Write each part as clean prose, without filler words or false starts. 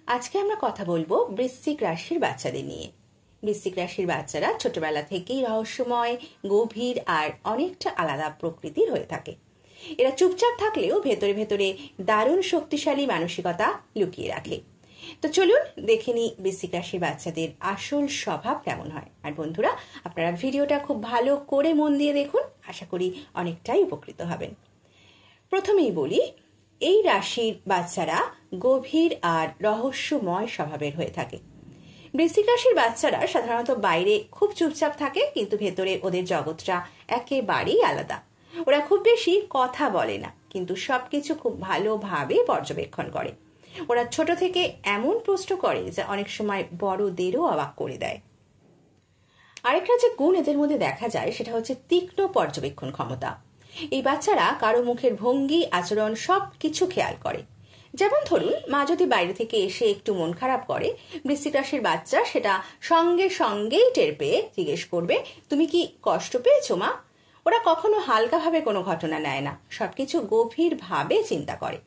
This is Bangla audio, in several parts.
আজকে আমরা কথা বলবো বৃশ্চিক রাশির বাচ্চাদের নিয়ে। বৃশ্চিক রাশির বাচ্চারা ছোটবেলা থেকেই রহস্যময়, গভীর আর অনেকটা আলাদা প্রকৃতির হয়ে থাকে। এরা চুপচাপ থাকলেও ভেতরে ভেতরে দারুণ শক্তিশালী মানসিকতা লুকিয়ে রাখে। তো চলুন দেখে নিই বৃশ্চিক রাশির বাচ্চাদের আসল স্বভাব কেমন হয়। আর বন্ধুরা, আপনারা ভিডিওটা খুব ভালো করে মন দিয়ে দেখুন, আশা করি অনেকটাই উপকৃত হবেন। প্রথমেই বলি, এই রাশির বাচ্চারা গভীর আর রহস্যময় স্বভাবের হয়ে থাকে। বৃশ্চিক রাশির বাচ্চারা সাধারণত বাইরে খুব চুপচাপ থাকে, কিন্তু ভেতরে ওদের জগৎটা একেবারেই আলাদা। ওরা খুব বেশি কথা বলে না, কিন্তু সবকিছু খুব ভালোভাবে পর্যবেক্ষণ করে। ওরা ছোট থেকে এমন প্রশ্ন করে যা অনেক সময় বড়দেরও অবাক করে দেয়। আরেকটা যে গুণ এদের মধ্যে দেখা যায় সেটা হচ্ছে তীক্ষ্ণ পর্যবেক্ষণ ক্ষমতা। এই বাচ্চারা কারো মুখের ভঙ্গি, আচরণ সবকিছু খেয়াল করে। যেমন ধরুন, মা যদি বাইরে থেকে এসে একটু মন খারাপ করে, বৃশ্চিক রাশির বাচ্চা সেটা সঙ্গে সঙ্গেই টের পেয়ে জিজ্ঞেস করবে, তুমি কি কষ্ট পেয়েছো মা? ওরা কখনো হালকাভাবে কোনো ঘটনা নেয় না, সবকিছু গভীরভাবে চিন্তা করে।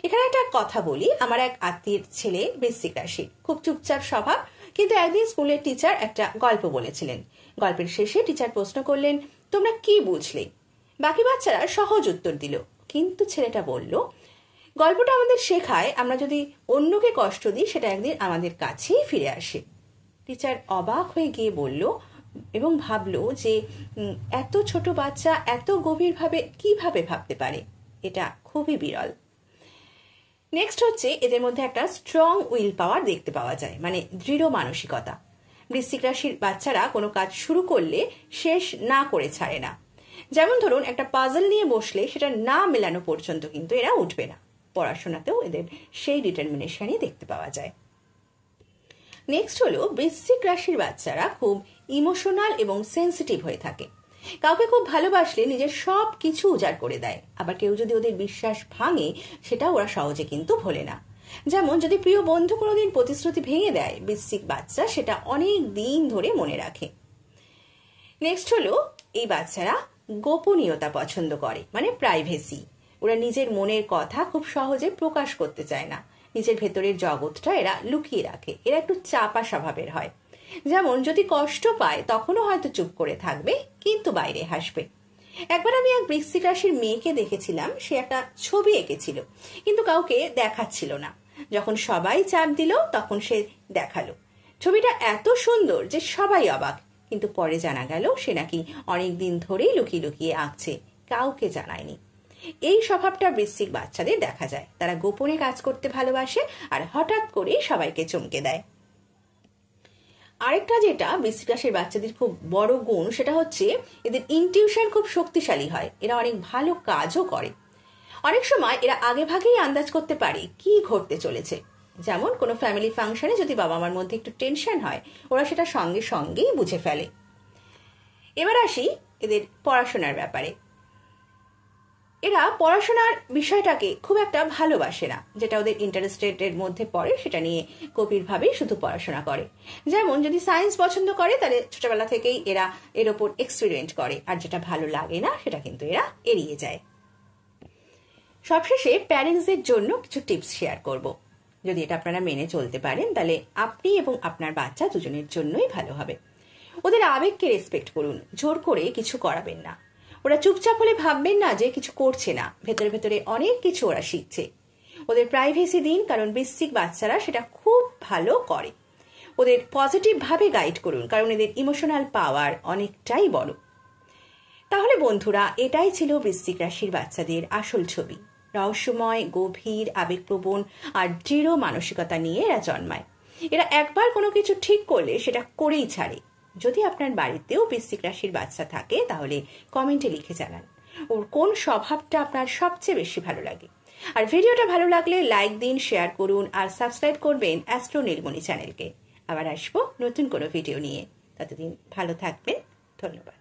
এখানে একটা কথা বলি, আমার এক আত্মীয়ের ছেলে বৃশ্চিক রাশি, খুব চুপচাপ স্বভাব, কিন্তু একদিন স্কুলের টিচার একটা গল্প বলেছিলেন। গল্পের শেষে টিচার প্রশ্ন করলেন, তোমরা কি বুঝলে? বাকি বাচ্চারা সহজ উত্তর দিল, কিন্তু ছেলেটা বলল, গল্পটা আমাদের শেখায় আমরা যদি অন্যকে কষ্ট দিই সেটা একদিন আমাদের কাছেই ফিরে আসে। টিচার অবাক হয়ে গিয়ে বলল এবং ভাবলো যে এত ছোট বাচ্চা এত গভীরভাবে কিভাবে ভাবতে পারে, এটা খুবই বিরল। নেক্সট হচ্ছে, এদের মধ্যে একটা স্ট্রং উইল পাওয়ার দেখতে পাওয়া যায়, মানে দৃঢ় মানসিকতা। বৃশ্চিক রাশির বাচ্চারা কোনো কাজ শুরু করলে শেষ না করে ছাড়ে না। যেমন ধরুন, একটা পাজল নিয়ে বসলে সেটা না মেলানো পর্যন্ত কিন্তু এরা উঠবে না। পড়াশোনাতেও এদের সেই ডিটারমিনেশনই দেখতে পাওয়া যায়। নেক্সট হলো, বৃশ্চিক রাশির বাচ্চারা খুব ইমোশনাল এবং সেন্সিটিভ হয়ে থাকে। কাউকে খুব ভালোবাসলে নিজের সব কিছু উজাড় করে দেয়। আবার কেউ যদি ওদের বিশ্বাস ভাঙে, সেটা ওরা সহজে কিন্তু ভোলে না। যেমন যদি প্রিয় বন্ধু কোনোদিন প্রতিশ্রুতি ভেঙে দেয়, বৃশ্চিক বাচ্চা সেটা অনেক দিন ধরে মনে রাখে। নেক্সট হলো, এই বাচ্চারা গোপনীয়তা পছন্দ করে, মানে প্রাইভেসি। ওরা নিজের মনের কথা খুব সহজে প্রকাশ করতে চায় না। নিজের ভেতরের জগৎটা এরা লুকিয়ে রাখে। এরা একটু চাপা স্বভাবের হয়। যেমন যদি কষ্ট পায় তখনও হয়তো চুপ করে থাকবে, কিন্তু বাইরে হাসবে। একবার আমি এক বৃশ্চিক রাশির মেয়েকে দেখেছিলাম, সে একটা ছবি এঁকেছিল, কিন্তু কাউকে দেখাচ্ছিল না। যখন সবাই চাপ দিল তখন সে দেখালো। ছবিটা এত সুন্দর যে সবাই অবাক, কিন্তু পরে জানা গেল সে নাকি অনেকদিন ধরেই লুকিয়ে লুকিয়ে আঁকছে, কাউকে জানায়নি। এই স্বভাবটা বৃশ্চিক বাচ্চাদের দেখা যায়। তারা গোপনে কাজ করতে ভালোবাসে আর হঠাৎ করে সবাইকে চমকে দেয়। আরেকটা যেটা বৃশ্চিক রাশির বাচ্চাদের খুব বড় গুণ, সেটা হচ্ছে এদের ইনটিউশন খুব শক্তিশালী হয়। এরা অনেক ভালো কাজও করে। অনেক সময় এরা আগে ভাগেই আন্দাজ করতে পারে কি ঘটতে চলেছে। যেমন কোনো ফ্যামিলি ফাংশনে যদি বাবা মার মধ্যে একটু টেনশন হয়, ওরা সেটা সঙ্গে সঙ্গেই বুঝে ফেলে। এবার আসি এদের পড়াশোনার ব্যাপারে। এরা পড়াশোনার বিষয়টাকে খুব একটা ভালোবাসে না। যেটা ওদের ইন্টারেস্টের মধ্যে পড়ে সেটা নিয়ে গভীরভাবে শুধু পড়াশোনা করে। যেমন যদি সায়েন্স পছন্দ করে, তাহলে ছোটবেলা থেকেই এরা এর ওপর এক্সপেরিমেন্ট করে, আর যেটা ভালো লাগে না সেটা কিন্তু এরা এড়িয়ে যায়। সবশেষে প্যারেন্টসদের জন্য কিছু টিপস শেয়ার করব। যদি এটা আপনারা মেনে চলতে পারেন, তাহলে আপনি এবং আপনার বাচ্চা দুজনের জন্যই ভালো হবে। ওদের আবেগকে রেসপেক্ট করুন, জোর করে কিছু করাবেন না। ওরা চুপচাপ হলে ভাববেন না যে কিছু করছে না, ভেতরে ভেতরে অনেক কিছু ওরা শিখছে। ওদের প্রাইভেসি দিন, কারণ বৃশ্চিক বাচ্চারা সেটা খুব ভালো করে। ওদের পজিটিভ ভাবে গাইড করুন, কারণ এদের ইমোশনাল পাওয়ার অনেকটাই বড়। তাহলে বন্ধুরা, এটাই ছিল বৃশ্চিক রাশির বাচ্চাদের আসল ছবি। রহস্যময়, গভীর, আবেগপ্রবণ আর দৃঢ় মানসিকতা নিয়ে এরা জন্মায়। এরা একবার কোনো কিছু ঠিক করলে সেটা করেই ছাড়ে। যদি আপনার বাড়িতেও বৃশ্চিক রাশির বাচ্চা থাকে, তাহলে কমেন্টে লিখে জানান ওর কোন স্বভাবটা আপনার সবচেয়ে বেশি ভালো লাগে। আর ভিডিওটা ভালো লাগলে লাইক দিন, শেয়ার করুন আর সাবস্ক্রাইব করবেন অ্যাস্ট্রো নীলমণি চ্যানেলকে। আবার আসবো নতুন কোনো ভিডিও নিয়ে। ততদিন ভালো থাকবেন। ধন্যবাদ।